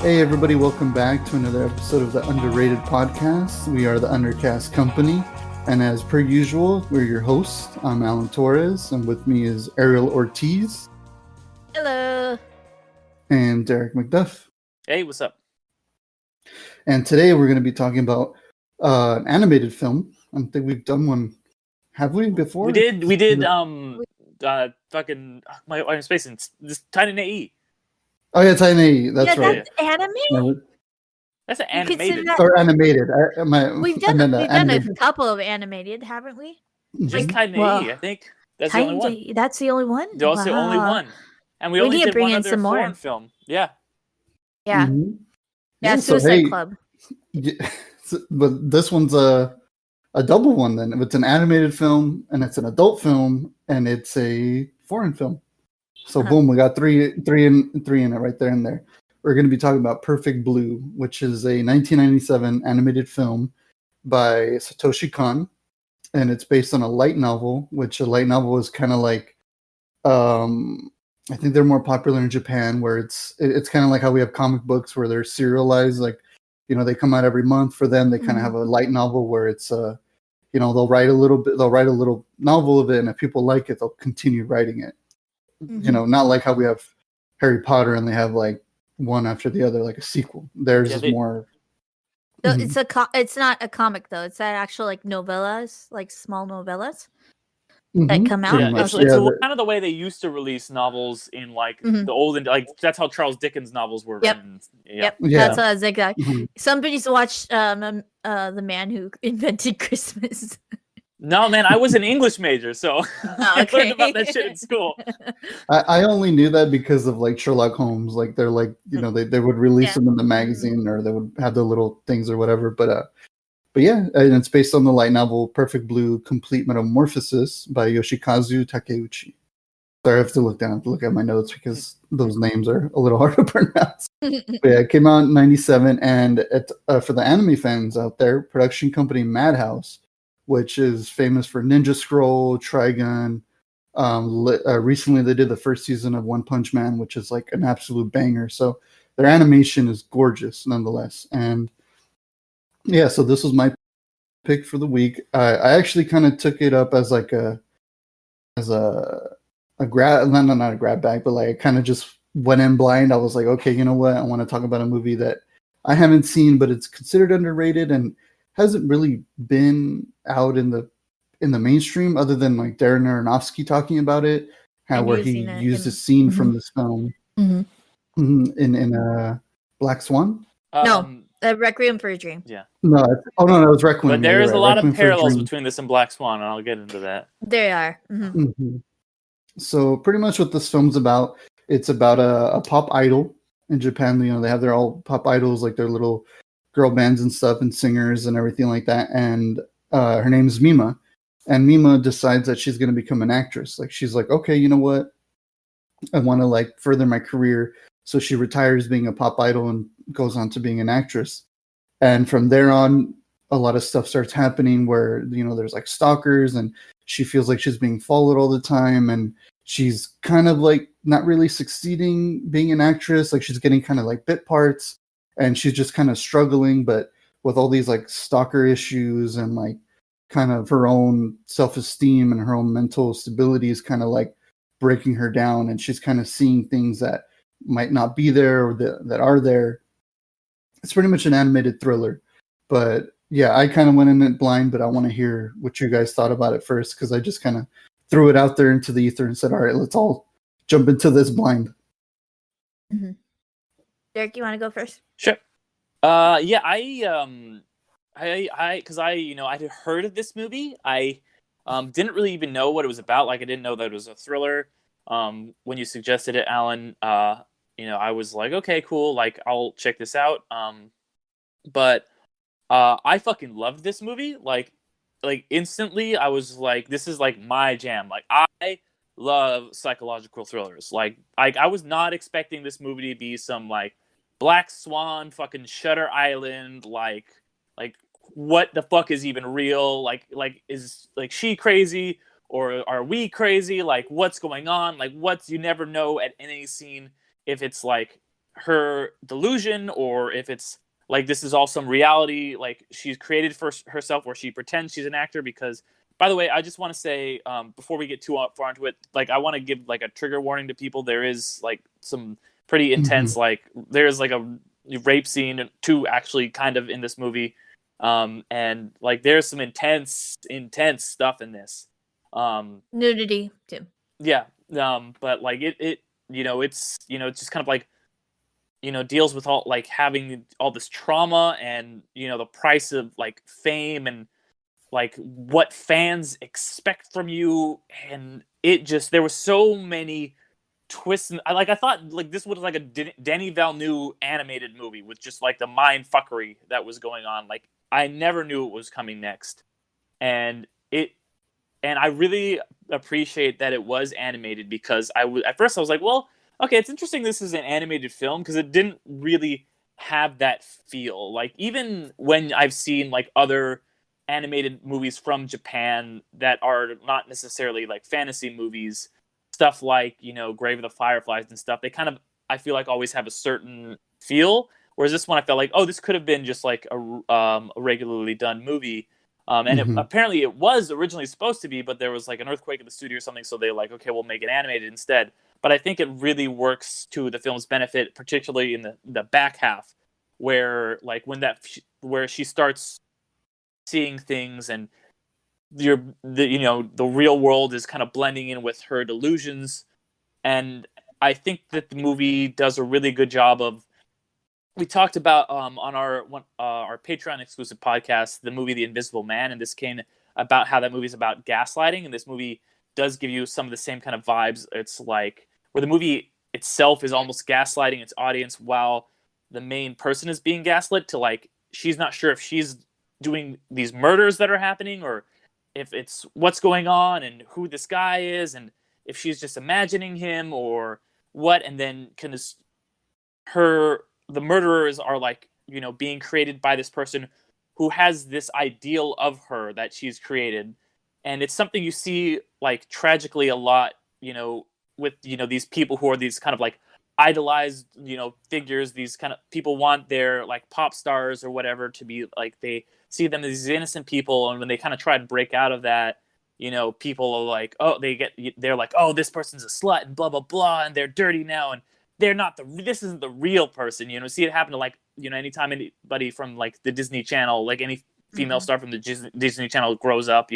Hey everybody, welcome back to another episode of the Underrated Podcast. We are the Undercast Company, and as per usual, we're your hosts. I'm Alan Torres, and with me is Ariel Ortiz. Hello. And Derek McDuff. Hey, what's up? And today we're going to be talking about an animated film. I don't think we've done one. Have we before? We did. Fucking my space and this Tiny AE. Oh yeah, Tiny. That's right. That's anime. No, That's an animated. or animated. We've done a couple of animated, haven't we? Just Tiny AE, I think. That's the only one. That's the only one. That's the only one. And we only need to did bring one in other some more. foreign film. Yeah. Yeah. Mm-hmm. Yeah. Suicide Club. Yeah, but this one's a double one. Then it's an animated film, and it's an adult film, and it's a foreign film. So boom, we got three in it right there and there. We're going to be talking about Perfect Blue, which is a 1997 animated film by Satoshi Kon, and it's based on a light novel, which a light novel is kind of like, I think they're more popular in Japan, where it's kind of like how we have comic books where they're serialized, like, you know, they come out every month. For them, they kind of have a light novel where it's you know, they'll write a little novel of it, and if people like it, they'll continue writing it. You know, not like how we have Harry Potter and they have like one after the other, like a sequel. Theirs is more. So it's not a comic though. It's that actual like novellas, like small novellas that come out. Yeah, it's kind of the way they used to release novels in like the olden, like that's how Charles Dickens novels were written. Yep. That's what I was exactly. Somebody's watched The Man Who Invented Christmas. No, man, I was an English major, so I learned about that shit in school. I only knew that because of like Sherlock Holmes. Like they're like, you know, they would release them in the magazine, or they would have the little things or whatever. But yeah, and it's based on the light novel Perfect Blue: Complete Metamorphosis by Yoshikazu Takeuchi. Sorry, I have to look at my notes because those names are a little hard to pronounce. But yeah, it came out in '97, and it, for the anime fans out there, production company Madhouse, which is famous for Ninja Scroll, Trigun. Recently, they did the first season of One Punch Man, which is like an absolute banger. So their animation is gorgeous, nonetheless. And yeah, so this was my pick for the week. I actually kind of took it up as like a grab, not a grab bag, but like I kind of just went in blind. I was like, okay, you know what? I want to talk about a movie that I haven't seen, but it's considered underrated and hasn't really been out in the mainstream, other than like Darren Aronofsky talking about it, where he used a scene from this film in Black Swan. No, Requiem for a Dream. Yeah. No, it was Requiem. But there is a lot of parallels between this and Black Swan, and I'll get into that. There are. So pretty much what this film's about, it's about a pop idol in Japan. You know, they have their all pop idols, like their little girl bands and stuff and singers and everything like that. And her name is Mima. And Mima decides that she's going to become an actress. Like, she's like, okay, you know what? I want to like further my career. So she retires being a pop idol and goes on to being an actress. And from there on, a lot of stuff starts happening where, you know, there's like stalkers, and she feels like she's being followed all the time. And she's kind of like not really succeeding being an actress. Like, she's getting kind of like bit parts, and she's just kind of struggling, but with all these like stalker issues and like kind of her own self-esteem and her own mental stability is kind of like breaking her down, and she's kind of seeing things that might not be there or that are there. It's pretty much an animated thriller. But yeah, I kind of went in it blind, but I want to hear what you guys thought about it first, because I just kind of threw it out there into the ether and said, all right, let's all jump into this blind. Derek, you want to go first? Sure. Yeah, because I'd heard of this movie. I didn't really even know what it was about. Like, I didn't know that it was a thriller. When you suggested it, Alan, I was like, okay, cool. Like, I'll check this out. But I fucking loved this movie. Like instantly, I was like, this is like my jam. Like, I love psychological thrillers. Like I was not expecting this movie to be some like Black Swan, fucking Shutter Island, like what the fuck is even real? Like is like she crazy or are we crazy? Like, what's going on? Like, you never know at any scene if it's like her delusion or if it's like this is all some reality like she's created for herself where she pretends she's an actor. Because, by the way, I just want to say before we get too far into it, like I want to give like a trigger warning to people. There is like some pretty intense like there's like a rape scene too actually kind of in this movie, and like there's some intense stuff in this. Nudity too. Yeah, but like it it's it's just kind of like deals with all like having all this trauma and the price of like fame and like what fans expect from you. And it just, there were so many twists and I thought like this was like a Denny Villeneuve animated movie with just like the mind fuckery that was going on. Like I never knew it was coming next. And I really appreciate that it was animated because at first I was like, well, okay, it's interesting this is an animated film because it didn't really have that feel. Like even when I've seen like other animated movies from Japan that are not necessarily like fantasy movies, stuff like, Grave of the Fireflies and stuff, they kind of, I feel like always have a certain feel. Whereas this one I felt like, oh, this could have been just like a regularly done movie. And apparently it was originally supposed to be, but there was like an earthquake in the studio or something, so they like, okay, we'll make it animated instead. But I think it really works to the film's benefit, particularly in the back half, where like where she starts seeing things and the real world is kind of blending in with her delusions. And I think that the movie does a really good job of. We talked about on our Patreon exclusive podcast the movie The Invisible Man, and this came about how that movie is about gaslighting, and this movie does give you some of the same kind of vibes. It's like where the movie itself is almost gaslighting its audience while the main person is being gaslit to like she's not sure if she's doing these murders that are happening or if it's what's going on and who this guy is and if she's just imagining him or what. And then kind of the murderers are like, being created by this person who has this ideal of her that she's created. And it's something you see like tragically a lot, with, these people who are these kind of like idolized, figures. These kind of people want their like pop stars or whatever to be like, they see them as these innocent people. And when they kind of try to break out of that, people are like, oh, they're like, oh, this person's a slut and blah, blah, blah. And they're dirty now. And they're not this isn't the real person, see it happen to like, anytime anybody from like the Disney Channel, like any female star from the Disney Channel grows up,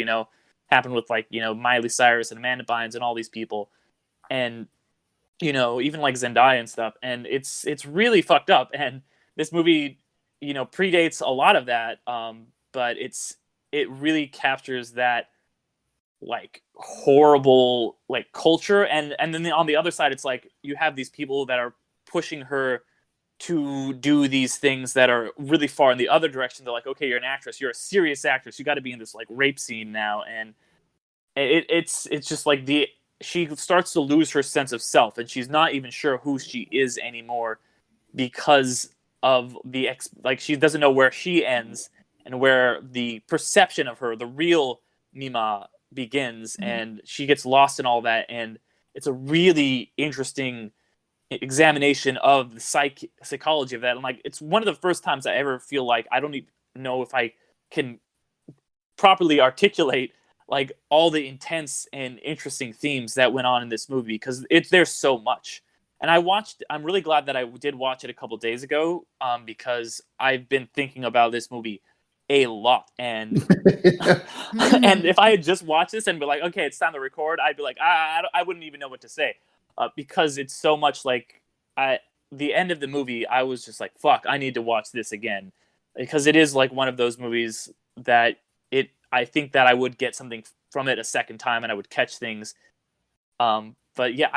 happened with like, Miley Cyrus and Amanda Bynes and all these people. And, even like Zendaya and stuff. And it's really fucked up. And this movie, predates a lot of that. But it really captures that like horrible like culture and then on the other side it's like you have these people that are pushing her to do these things that are really far in the other direction. They're like, okay, you're an actress, you're a serious actress, you got to be in this like rape scene now. And it's just like she starts to lose her sense of self and she's not even sure who she is anymore because of like she doesn't know where she ends and where the perception of her, the real Mima, begins. And she gets lost in all that. And it's a really interesting examination of the psychology of that. And like, it's one of the first times I ever feel like I don't even know if I can properly articulate like all the intense and interesting themes that went on in this movie because there's so much. And I'm really glad that I did watch it a couple days ago because I've been thinking about this movie a lot. And and if I had just watched this and be like, okay, it's time to record, I'd be like, I wouldn't even know what to say because it's so much like the end of the movie, I was just like, fuck, I need to watch this again because it is like one of those movies that I think that I would get something from it a second time and I would catch things. But yeah,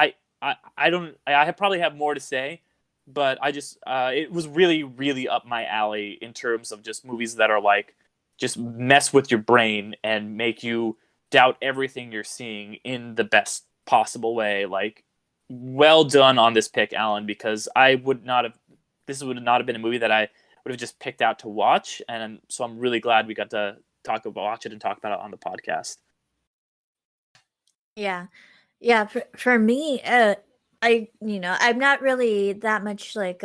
I probably have more to say, but I just it was really, really up my alley in terms of just movies that are like just mess with your brain and make you doubt everything you're seeing in the best possible way. Like, well done on this pick, Alan, because this would not have been a movie that I would have just picked out to watch, and so I'm really glad we got to watch it and talk about it on the podcast. Yeah. For me, I'm not really that much like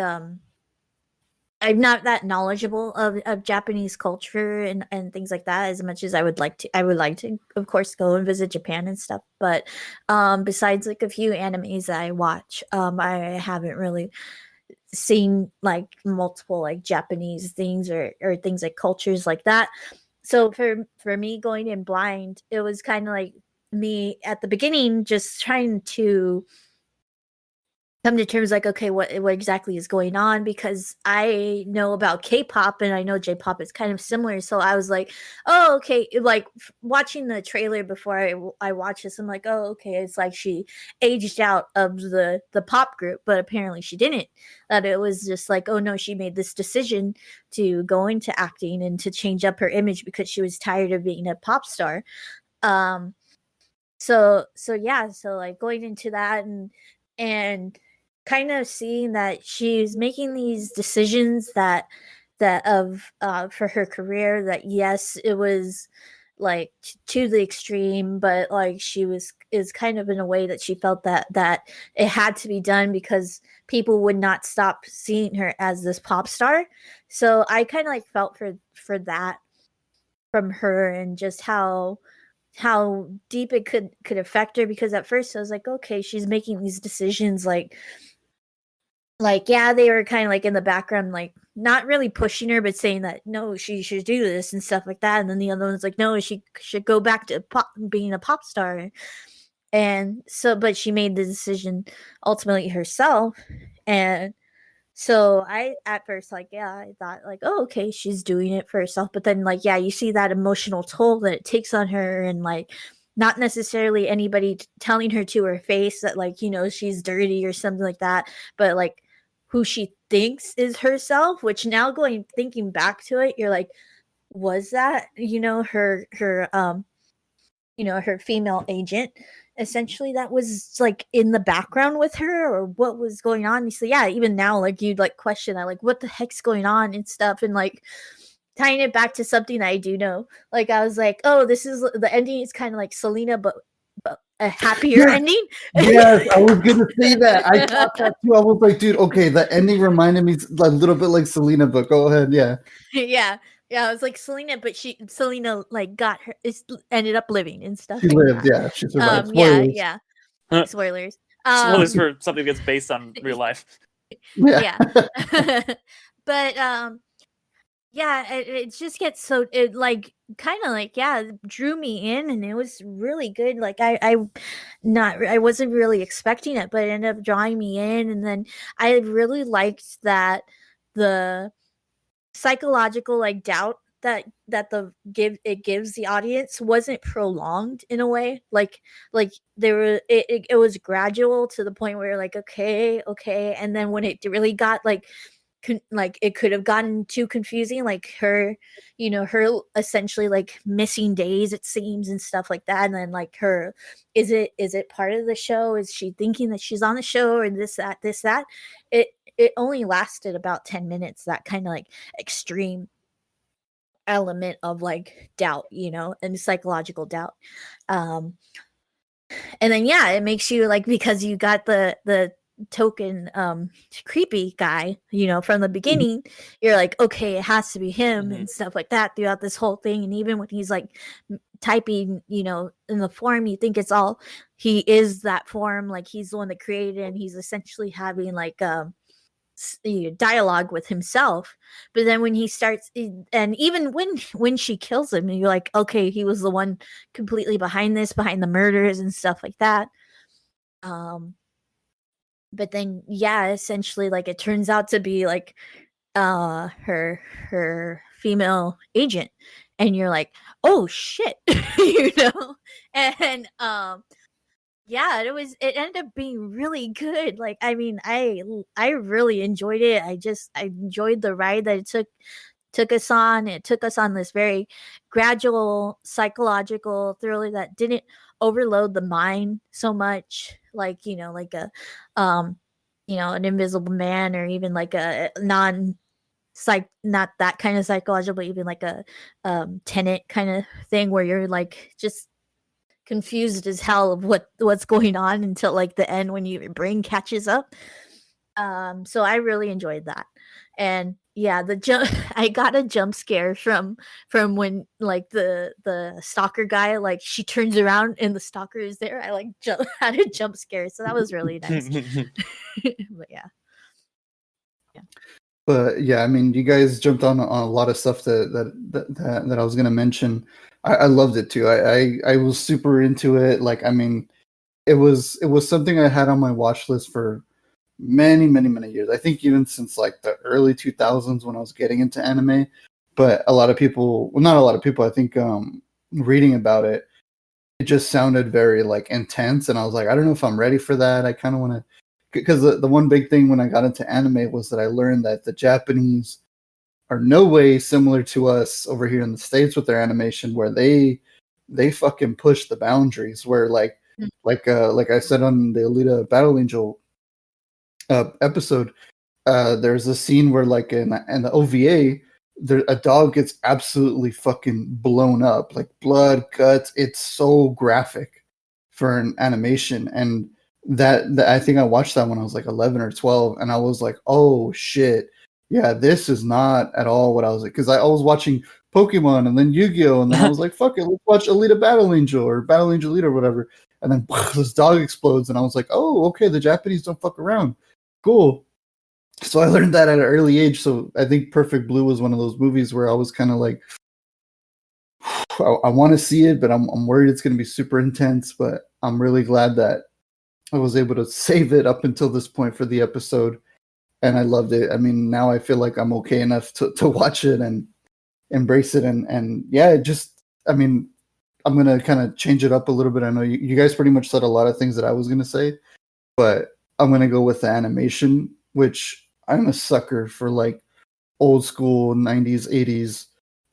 I'm not that knowledgeable of Japanese culture and things like that as much as I would like to. I would like to, of course, go and visit Japan and stuff. But besides like a few animes that I watch, I haven't really seen like multiple like Japanese things or things like cultures like that. So for me going in blind, it was kind of like me at the beginning just trying to come to terms like, okay, what exactly is going on, because I know about K-pop and I know J-pop is kind of similar. So I was like, oh, okay, like watching the trailer before I watched this, I'm like, oh, okay, it's like she aged out of the pop group, but apparently she didn't. That it was just like, oh no, she made this decision to go into acting and to change up her image because she was tired of being a pop star. So yeah, so like going into that and kind of seeing that she's making these decisions that of for her career, that yes, it was like to the extreme, but like she is kind of in a way that she felt that it had to be done because people would not stop seeing her as this pop star. So I kind of like felt for that from her, and just how deep it could affect her, because at first I was like, okay, she's making these decisions like yeah, they were kind of like in the background, like not really pushing her but saying that no, she should do this and stuff like that, and then the other one's like, no, she should go back to being a pop star. And so but she made the decision ultimately herself. And so I at first like, yeah, I thought like, oh, okay, she's doing it for herself. But then like, yeah, you see that emotional toll that it takes on her, and like not necessarily anybody telling her to her face that like, she's dirty or something like that, but like who she thinks is herself, which now thinking back to it, you're like, was that, her female agent essentially that was like in the background with her, or what was going on? So yeah, even now like you'd like question that, like what the heck's going on and stuff, and like tying it back to something that I do know, like I was like, oh, this is the ending is kind of like Selena, but a happier ending. Yes, I was gonna say that. I thought that too. I was like, dude, okay, the ending reminded me a little bit like Selena, but go ahead, yeah. Yeah, I was like Selena, but Selena like ended up living and stuff. She like lived, that. yeah. She survived. Spoilers. Yeah. Spoilers. Spoilers for something that's based on real life. Yeah. But yeah, it just gets so it like kind of like, yeah, drew me in, and it was really good. Like I wasn't really expecting it, but it ended up drawing me in. And then I really liked that the psychological like doubt that it gives the audience wasn't prolonged in a way, like there were it was gradual to the point where you're like, okay, and then when it really got like like it could have gotten too confusing, like her essentially like missing days, it seems, and stuff like that. And then like her, is it part of the show, is she thinking that she's on the show, or this that it only lasted about 10 minutes, that kind of like extreme element of like doubt, and psychological doubt. And then yeah, it makes you like, because you got the token creepy guy, from the beginning, you're like, okay, it has to be him, and stuff like that throughout this whole thing. And even when he's like typing, in the form, you think it's all he is that form, like he's the one that created it, and he's essentially having like dialogue with himself. But then when he starts, and even when she kills him, you're like, okay, he was the one completely behind the murders and stuff like that. But then yeah, essentially like it turns out to be like her female agent, and you're like, oh shit. And yeah, it ended up being really good. Like, I mean, I really enjoyed it. I enjoyed the ride that it took us on. It took us on this very gradual psychological thriller that didn't overload the mind so much, like, like a an Invisible Man, or even like a not that kind of psychological, but even like a Tenet kind of thing, where you're like just confused as hell of what's going on until like the end when your brain catches up. So I really enjoyed that. And yeah, the jump I got a jump scare from when like the stalker guy, like she turns around and the stalker is there. I like had a jump scare, so that was really nice. But yeah. But yeah, I mean, you guys jumped on a lot of stuff that I was gonna mention. I loved it too. I was super into it. Like, I mean, it was something I had on my watch list for many years. I think even since like the early 2000s when I was getting into anime. But a lot of people, well, not a lot of people, I think reading about it, it just sounded very like intense, and I was like, I don't know if I'm ready for that. I kind of want to, because the one big thing when I got into anime was that I learned that the Japanese are no way similar to us over here in the States with their animation, where they fucking push the boundaries, where like I said on the Alita Battle Angel episode, there's a scene where like in the OVA, a dog gets absolutely fucking blown up, like blood, guts. It's so graphic for an animation, and that I think I watched that when I was like 11 or 12, and I was like, oh shit, yeah, this is not at all what I was like, because I was watching Pokemon and then Yu-Gi-Oh, and then I was like, fuck it, let's watch Alita Battle Angel or Battle Angel Alita or whatever, and then this dog explodes, and I was like, oh, okay, the Japanese don't fuck around. Cool. So I learned that at an early age. So I think Perfect Blue was one of those movies where I was kind of like, I want to see it, but I'm worried it's going to be super intense. But I'm really glad that I was able to save it up until this point for the episode, and I loved it. I mean, now I feel like I'm okay enough to watch it and embrace it, and yeah, it just, I mean, I'm gonna kind of change it up a little bit. I know you guys pretty much said a lot of things that I was gonna say, but I'm gonna go with the animation, which I'm a sucker for, like old school 90s, 80s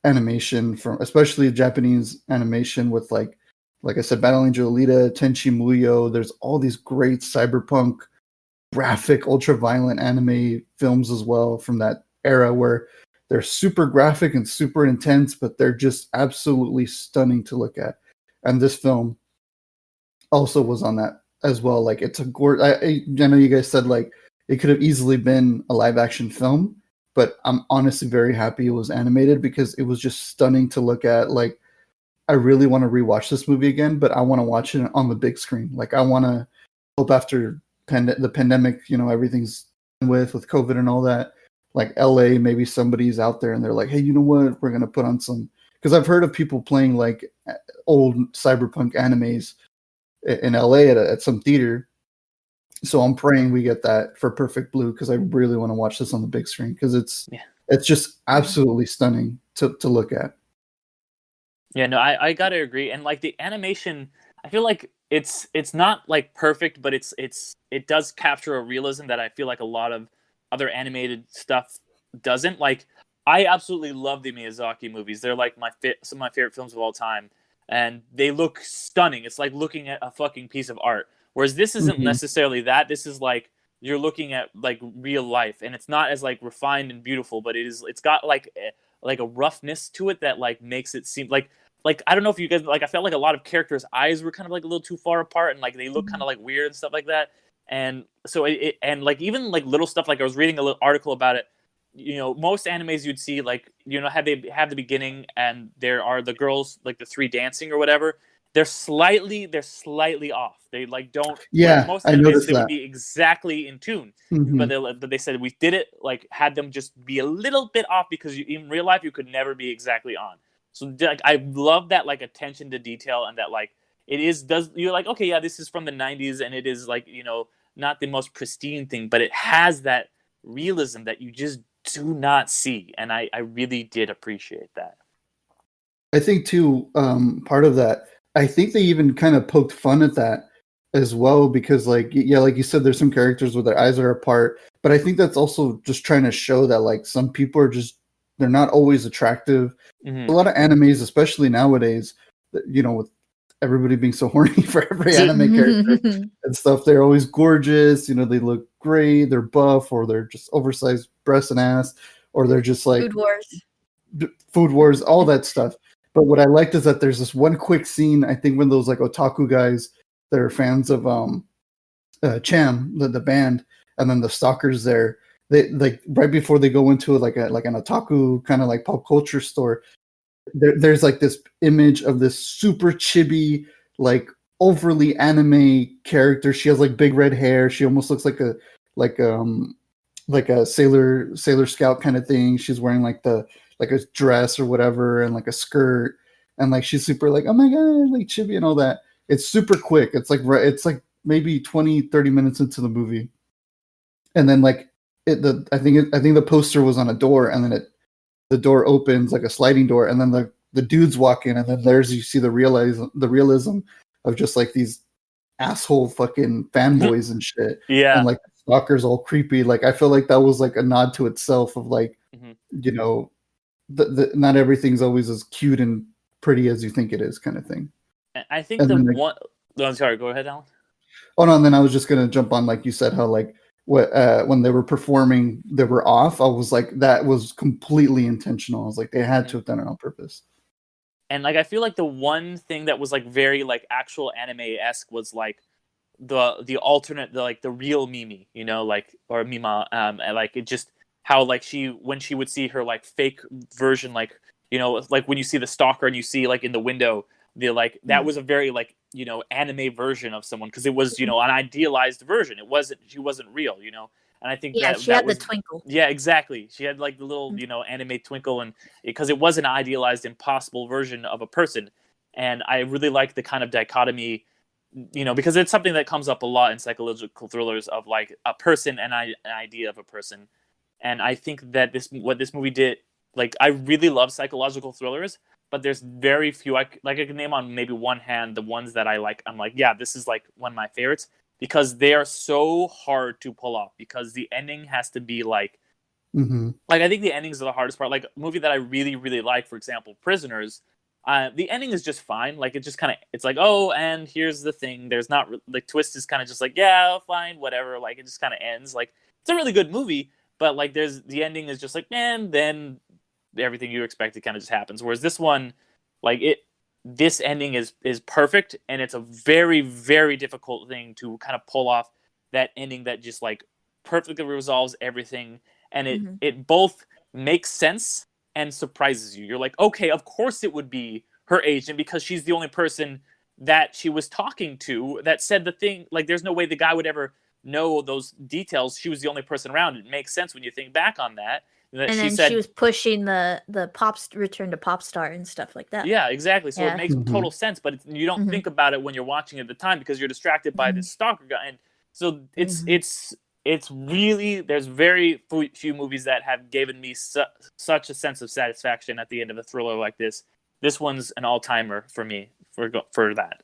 animation, from especially Japanese animation with like I said, Battle Angel Alita, Tenchi Muyo. There's all these great cyberpunk, graphic, ultra-violent anime films as well from that era where they're super graphic and super intense, but they're just absolutely stunning to look at. And this film also was on that as well. Like, it's a I know you guys said like it could have easily been a live action film, but I'm honestly very happy it was animated because it was just stunning to look at. Like, I really want to rewatch this movie again, but I want to watch it on the big screen. Like, I want to hope after the pandemic, everything's done with COVID and all that, like LA, maybe somebody's out there and they're like, hey, you know what? We're going to put on some, because I've heard of people playing like old cyberpunk animes in LA at some theater. So I'm praying we get that for Perfect Blue, because I really want to watch this on the big screen, because it's just absolutely stunning to look at. Yeah, no, I gotta agree. And like the animation, I feel like it's not like perfect, but it does capture a realism that I feel like a lot of other animated stuff doesn't. Like, I absolutely love the Miyazaki movies. They're like some of my favorite films of all time, and they look stunning. It's like looking at a fucking piece of art. Whereas this isn't necessarily that. This is like you're looking at like real life, and it's not as like refined and beautiful, but it's got like a roughness to it that like makes it seem like I don't know if you guys like, I felt like a lot of characters' eyes were kind of like a little too far apart, and like they look kind of like weird and stuff like that. And so and like even like little stuff, like I was reading a little article about it. Most animes you'd see, like, have the beginning and there are the girls, like the three dancing or whatever. They're slightly off. They like don't. Yeah, most I animes, noticed they that. would be exactly in tune. But they said we did it, like had them just be a little bit off, because in real life you could never be exactly on. So like I love that like attention to detail, and that like you're like, okay, yeah, this is from the 90s, and it is like, not the most pristine thing, but it has that realism that you just do not see, and I really did appreciate that. I think too, part of that, I think they even kind of poked fun at that as well, because like, yeah, like you said, there's some characters where their eyes are apart, but I think that's also just trying to show that like some people are just, they're not always attractive. A lot of animes, especially nowadays, with everybody being so horny for every anime character and stuff, they're always gorgeous. They look great. They're buff, or they're just oversized breasts and ass, or they're just like Food Wars, all that stuff. But what I liked is that there's this one quick scene, I think, when those like otaku guys that are fans of Cham, the band, and then the stalkers there, they like right before they go into like an otaku kind of like pop culture store, there's like this image of this super chibi, like overly anime character. She has like big red hair. She almost looks like a sailor scout kind of thing. She's wearing like a dress or whatever and like a skirt, and like she's super like, oh my god, like chibi and all that. It's super quick. It's like maybe 20-30 minutes into the movie, and then like I think the poster was on a door, and then the door opens like a sliding door, and then the dudes walk in, and then you see the realism of just like these asshole fucking fanboys and shit. Yeah. And like the stalker's all creepy. Like I feel like that was like a nod to itself of like, you know, not everything's always as cute and pretty as you think it is, kind of thing. I think I'm sorry, go ahead, Alan. Oh no, and then I was just gonna jump on, like you said, how like when they were performing, they were off. I was like, that was completely intentional. I was like, they had to have done it on purpose. And like I feel like the one thing that was like very like actual anime-esque was like the alternate, the real Mimi, you know, like, or Mima, and like it just how like when she would see her like fake version, like, you know, like when you see the stalker and you see like in the window, the like that was a very like, you know, anime version of someone, because it was, you know, an idealized version. She wasn't real, you know. And I think she had the twinkle. Yeah, exactly. She had like the little, you know, anime twinkle, and because it was an idealized, impossible version of a person. And I really like the kind of dichotomy, you know, because it's something that comes up a lot in psychological thrillers of like a person and an idea of a person. And I think that what this movie did, like, I really love psychological thrillers, but there's very few. I can name on maybe one hand the ones that I like. I'm like, yeah, this is like one of my favorites, because they are so hard to pull off, because the ending has to be like, like, I think the endings are the hardest part. Like a movie that I really, really like, for example, Prisoners, the ending is just fine. Like, it just kind of, it's like, oh, and here's the thing. There's not, like, twist is kind of just like, yeah, fine, whatever. Like, it just kind of ends. Like, it's a really good movie, but like, the ending is just like, and then everything you expected kind of just happens. Whereas this one, like, this ending is perfect, and it's a very, very difficult thing to kind of pull off that ending that just like perfectly resolves everything, and it both makes sense and surprises you. You're like, okay, of course it would be her agent, because she's the only person that she was talking to that said the thing. Like, there's no way the guy would ever know those details. She was the only person around. It makes sense when you think back on that. And then she was pushing the return to pop star and stuff like that. Yeah, exactly. So it makes total sense, but you don't think about it when you're watching it at the time, because you're distracted by this stalker guy. And so it's really, there's very few movies that have given me such a sense of satisfaction at the end of a thriller like this. This one's an all-timer for me for that.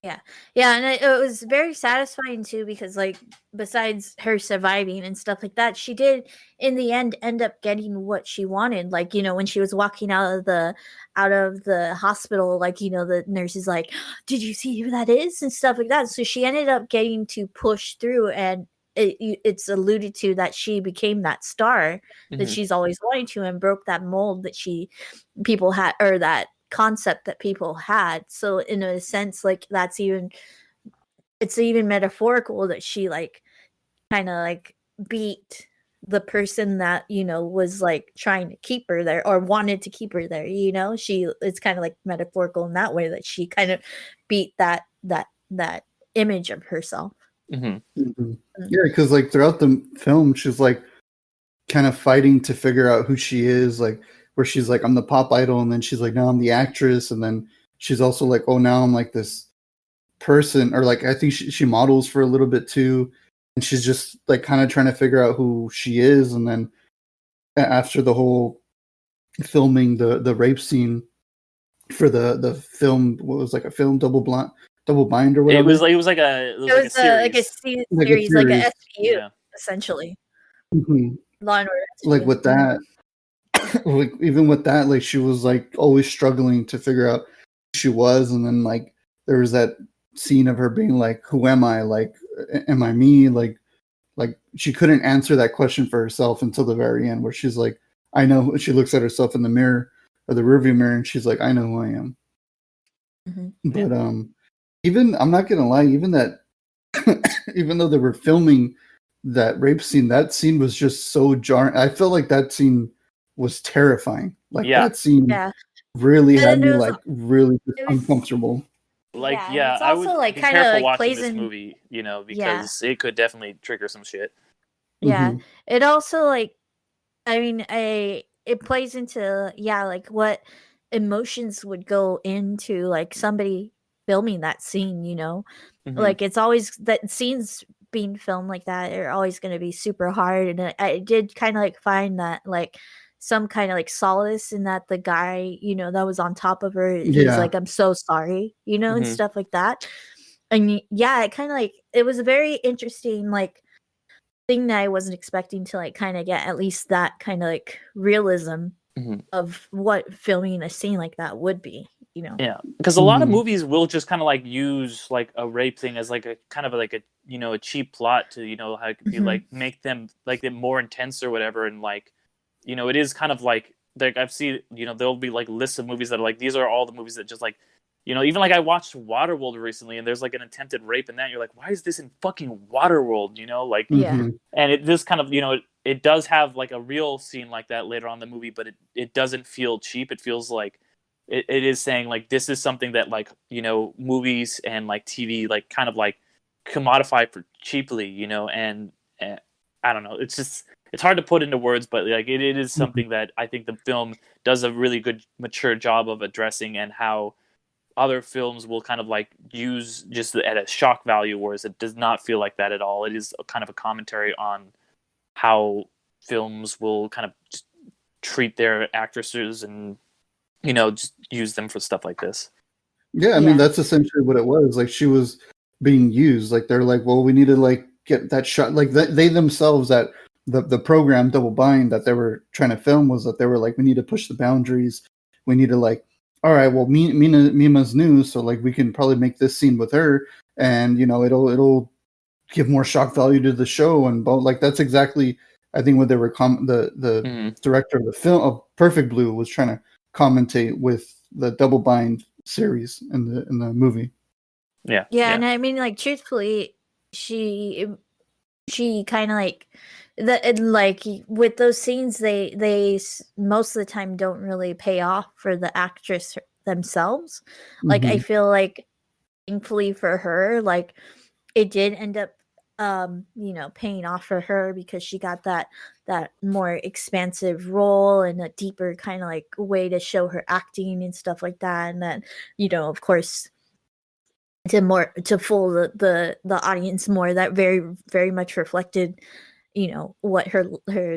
Yeah, and it was very satisfying too, because like, besides her surviving and stuff like that, she did in the end up getting what she wanted. Like, you know, when she was walking out of the hospital, like, you know, the nurse is like, did you see who that is, and stuff like that. So she ended up getting to push through, and it's alluded to that she became that star that she's always wanted to, and broke that mold that people had, or that concept that people had. So in a sense, like, it's even metaphorical that she like kind of like beat the person that, you know, was like trying to keep her there, or wanted to keep her there, you know. It's kind of like metaphorical in that way, that she kind of beat that image of herself. Yeah, because like throughout the film, she's like kind of fighting to figure out who she is, like, where she's like, I'm the pop idol, and then she's like, no, I'm the actress, and then she's also like, oh, now I'm like this person, or like, I think she models for a little bit too, and she's just like kind of trying to figure out who she is. And then after the whole filming the rape scene for the film, what was like a film double bind or whatever, it was like a series, like a SVU, essentially. Law and Order SVU. Like with that, like even with that, like she was like always struggling to figure out who she was. And then like there was that scene of her being like, who am I? Like, am I me? Like she couldn't answer that question for herself until the very end, where she's like, I know. She looks at herself in the mirror or the rearview mirror, and she's like, I know who I am. But even, I'm not gonna lie, even that, even though they were filming that rape scene, that scene was just so jarring. I felt like that scene was terrifying. Like that scene really had me like really uncomfortable. Like it's I also would like be kind of careful like watching plays this in movie, you know, because it could definitely trigger some shit. Yeah, it also like, I mean, it plays into like what emotions would go into like somebody filming that scene, you know, like it's always that scenes being filmed like that are always going to be super hard, and I did kind of like find that like some kind of like solace in that the guy, you know, that was on top of her, he's like, I'm so sorry, you know, and stuff like that. And it kind of like, it was a very interesting like thing that I wasn't expecting to like kind of get at least that kind of like realism of what filming a scene like that would be, you know. Yeah, because a lot of movies will just kind of like use like a rape thing as like a kind of like a, you know, a cheap plot to, you know, how it could be like make them like it more intense or whatever, and like, you know, it is kind of like I've seen, you know, there'll be like lists of movies that are like, these are all the movies that just like, you know, even like I watched Waterworld recently, and there's like an attempted rape in that. You're like, why is this in fucking Waterworld? You know, like, and it this kind of, you know, it does have like a real scene like that later on in the movie, but it doesn't feel cheap. It feels like it is saying like, this is something that like, you know, movies and like TV like kind of like commodify for cheaply, you know, and I don't know, it's just, it's hard to put into words, but like it is something that I think the film does a really good mature job of addressing, and how other films will kind of like use just at a shock value, whereas it does not feel like that at all. It is a kind of a commentary on how films will kind of just treat their actresses and, you know, just use them for stuff like this. Yeah, I mean, that's essentially what it was. Like, she was being used. Like, they're like, well, we need to like get that shot. Like, they themselves, that the program Double Bind that they were trying to film, was that they were like, we need to push the boundaries. We need to like, all right, well, Mima's new, so like we can probably make this scene with her, and you know, it'll give more shock value to the show, and like that's exactly, I think, what they were the director of the film of Perfect Blue was trying to commentate with the Double Bind series in the movie. Yeah, and I mean, like, truthfully, she kind of like like with those scenes, they most of the time don't really pay off for the actress themselves. Like, I feel like, thankfully for her, like it did end up you know, paying off for her, because she got that more expansive role and a deeper kind of like way to show her acting and stuff like that, and then, you know, of course, to fool the audience more, that very very much reflected, you know, what her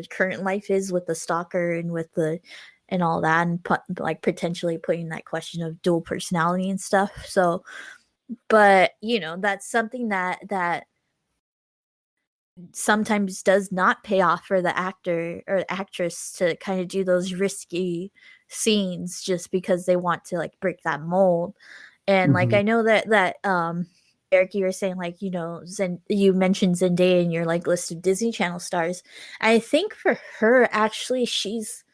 current life is with the stalker and with the and all that, and like potentially putting that question of dual personality and stuff. So, but you know, that's something that sometimes does not pay off for the actor or actress to kind of do those risky scenes just because they want to like break that mold. And like, I know that Eric, you were saying like, you know, you mentioned Zendaya in your like list of Disney Channel stars. I think for her, actually, she's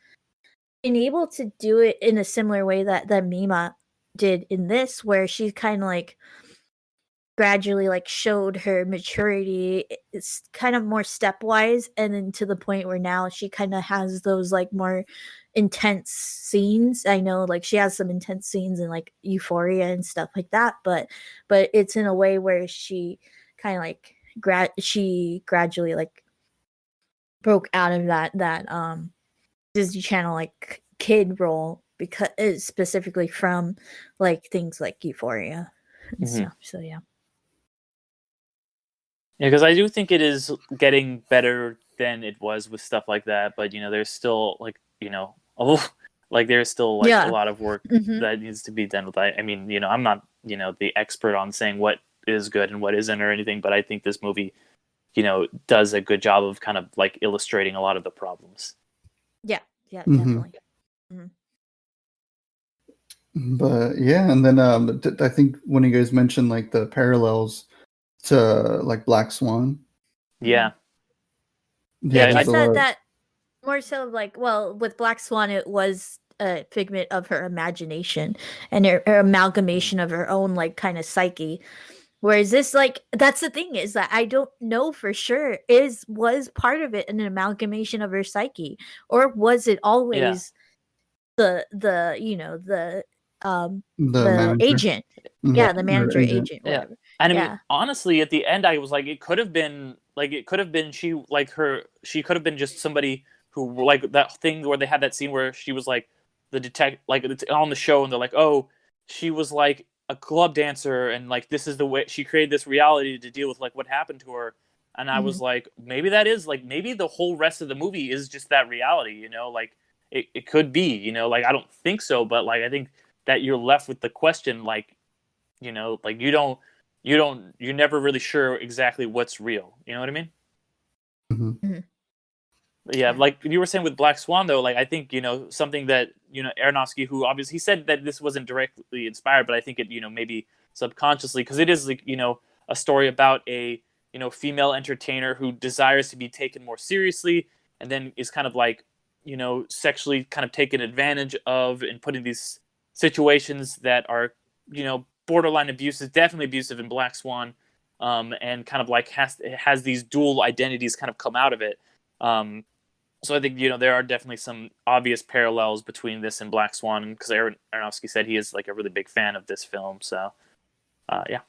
been able to do it in a similar way that Mima did in this, where she kind of like gradually like showed her maturity. It's kind of more stepwise, and then to the point where now she kind of has those like more intense scenes. I know like she has some intense scenes in like Euphoria and stuff like that, but it's in a way where she kind of like she gradually like broke out of that Disney Channel like kid role, because specifically from like things like Euphoria and stuff. So yeah. Yeah, because I do think it is getting better than it was with stuff like that, but you know, there's still like, you know, like there's still like a lot of work that needs to be done with that. I mean, you know, I'm not, you know, the expert on saying what is good and what isn't or anything, but I think this movie, you know, does a good job of kind of like illustrating a lot of the problems. Yeah, definitely. But yeah, and then I think when you guys mentioned like the parallels to like Black Swan. Yeah. I thought that more so like, well, with Black Swan, it was a figment of her imagination and her amalgamation of her own like kind of psyche. Whereas this, like, that's the thing, is that I don't know for sure was part of it an amalgamation of her psyche, or was it always the you know the manager. agent, Yeah, the manager, agent, Yeah. whatever. And I mean, honestly, at the end, I was like, it could have been she could have been just somebody who, like, that thing where they had that scene where she was like the like it's on the show, and they're like, oh, she was like a club dancer, and like this is the way she created this reality to deal with like what happened to her. And I was like, maybe that is like, maybe the whole rest of the movie is just that reality, you know, like it could be, you know, like I don't think so, but like I think that you're left with the question, like, you know, like you're never really sure exactly what's real. You know what I mean? Mm-hmm. Yeah, like you were saying with Black Swan, though, like I think, you know, something that, you know, Aronofsky, who obviously he said that this wasn't directly inspired, but I think it, you know, maybe subconsciously, because it is like, you know, a story about a, you know, female entertainer who desires to be taken more seriously, and then is kind of like, you know, sexually kind of taken advantage of and put in these situations that are, you know, borderline abusive, definitely abusive in Black Swan, and kind of like has these dual identities kind of come out of it. So I think, you know, there are definitely some obvious parallels between this and Black Swan, because Aronofsky said he is like a really big fan of this film. So, yeah.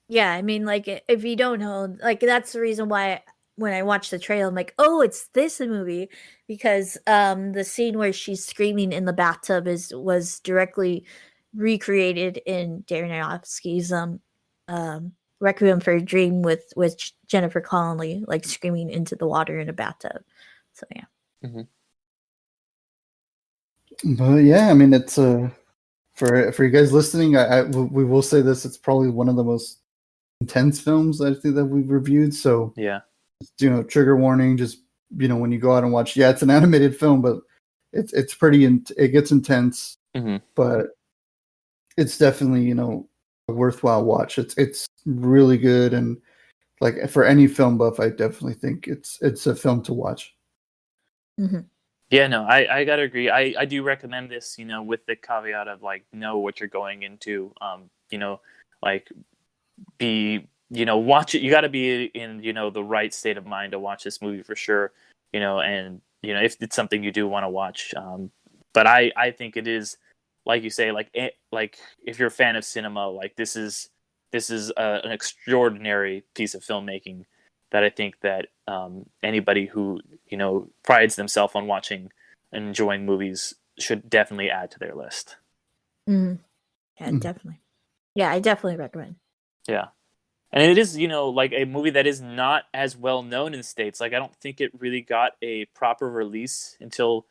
Yeah, I mean, like, if you don't know, like, that's the reason why when I watched the trailer, I'm like, oh, it's this movie, because the scene where she's screaming in the bathtub was directly recreated in Darren Aronofsky's Requiem for a Dream with Jennifer Connelly, like screaming into the water in a bathtub. So yeah. Mm-hmm. But yeah, I mean, it's for you guys listening, we will say this: it's probably one of the most intense films I think that we've reviewed. So yeah, you know, trigger warning. Just, you know, when you go out and watch, it's an animated film, but it's pretty. It gets intense, but it's definitely, you know, a worthwhile watch. It's really good, and like for any film buff, I definitely think it's a film to watch. Mm-hmm. Yeah, no, I gotta agree. I do recommend this, you know, with the caveat of like, know what you're going into. You know, like watch it. You got to be in, you know, the right state of mind to watch this movie for sure. You know, and you know, if it's something you do want to watch. But I think it is, like you say, like if you're a fan of cinema, like this is an extraordinary piece of filmmaking that I think that anybody who, you know, prides themselves on watching and enjoying movies should definitely add to their list. Mm-hmm. Yeah, definitely. Yeah, I definitely recommend. Yeah. And it is, you know, like a movie that is not as well known in the States. Like, I don't think it really got a proper release until,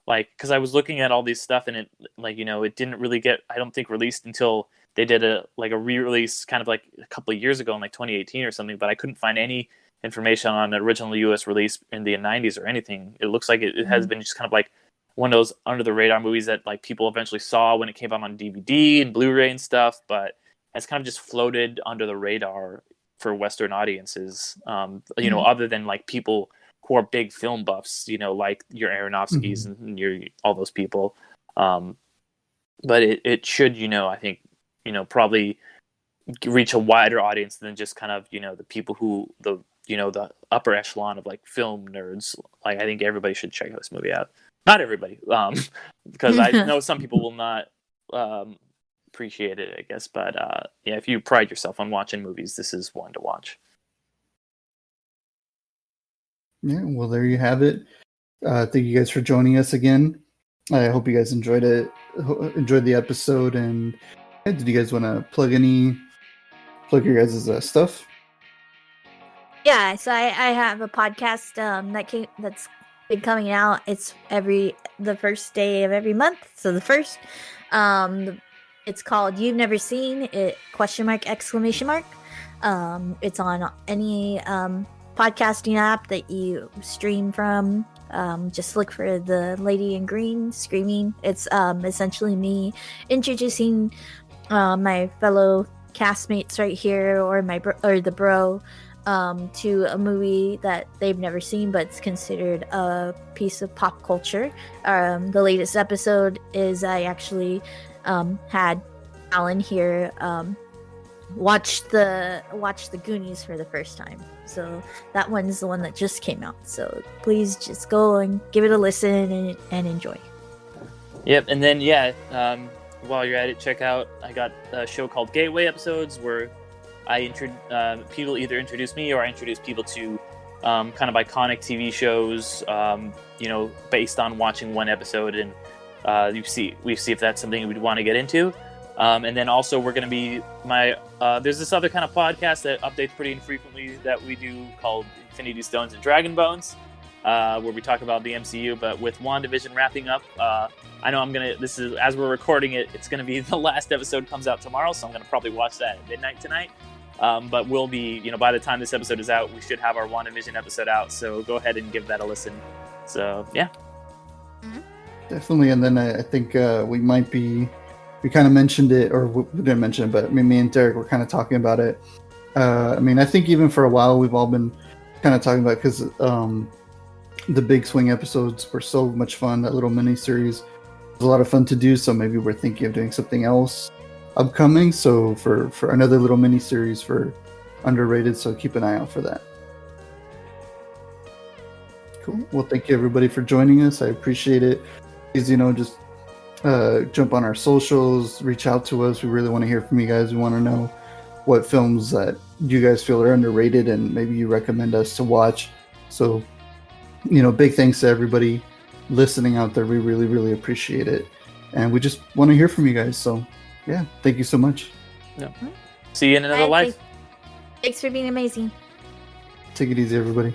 like, because I was looking at all these stuff, and it, like, you know, it didn't really get, I don't think, released until they did a re-release kind of like a couple of years ago in like 2018 or something, but I couldn't find any information on an original US release in the 90s or anything. It looks like it has been just kind of like one of those under the radar movies that like people eventually saw when it came out on DVD and Blu-ray and stuff, but has kind of just floated under the radar for Western audiences. You know, other than like people who are big film buffs, you know, like your Aronofskys and your all those people. But it should, you know, I think, you know, probably reach a wider audience than just kind of, you know, the people who the upper echelon of like film nerds. Like, I think everybody should check this movie out. Not everybody, because I know some people will not appreciate it, I guess. But yeah, if you pride yourself on watching movies, this is one to watch. Yeah, well, there you have it. Thank you guys for joining us again. I hope you guys enjoyed the episode. And did you guys want to plug your guys' stuff? Yeah, so I have a podcast that's been coming out. It's the first day of every month. So the first, it's called "You've Never Seen It?" ? It's on any podcasting app that you stream from. Just look for the Lady in Green Screaming. It's essentially me introducing my fellow castmates right here, or the bro, to a movie that they've never seen, but it's considered a piece of pop culture. The latest episode is I actually had Alan here watch the Goonies for the first time. So that one's the one that just came out. So please just go and give it a listen and enjoy. Yep, and then while you're at it, check out, I got a show called Gateway Episodes where people either introduce me or I introduce people to kind of iconic TV shows, based on watching one episode, and we see if that's something we'd want to get into. And then also we're going to be there's this other kind of podcast that updates pretty infrequently that we do called Infinity Stones and Dragon Bones, where we talk about the MCU, but with WandaVision wrapping up, I know this is, as we're recording it, it's going to be the last episode comes out tomorrow, so I'm going to probably watch that at midnight tonight. But we'll be, by the time this episode is out, we should have our WandaVision episode out, so go ahead and give that a listen. So, yeah. Definitely, and then I think we kind of mentioned it, or we didn't mention it, but me and Derek were kind of talking about it. I think even for a while, we've all been kind of talking about it, because the Big Swing episodes were so much fun, that little mini-series was a lot of fun to do, so maybe we're thinking of doing something else upcoming, so for another little mini-series for Underrated, so keep an eye out for that. Cool. Well, thank you everybody for joining us. I appreciate it. Please, just jump on our socials, reach out to us. We really want to hear from you guys. We want to know what films that you guys feel are underrated and maybe you recommend us to watch. So, big thanks to everybody listening out there. We really, really appreciate it. And we just want to hear from you guys. So, yeah, thank you so much. Yeah. See you in another life. Thanks for being amazing. Take it easy, everybody.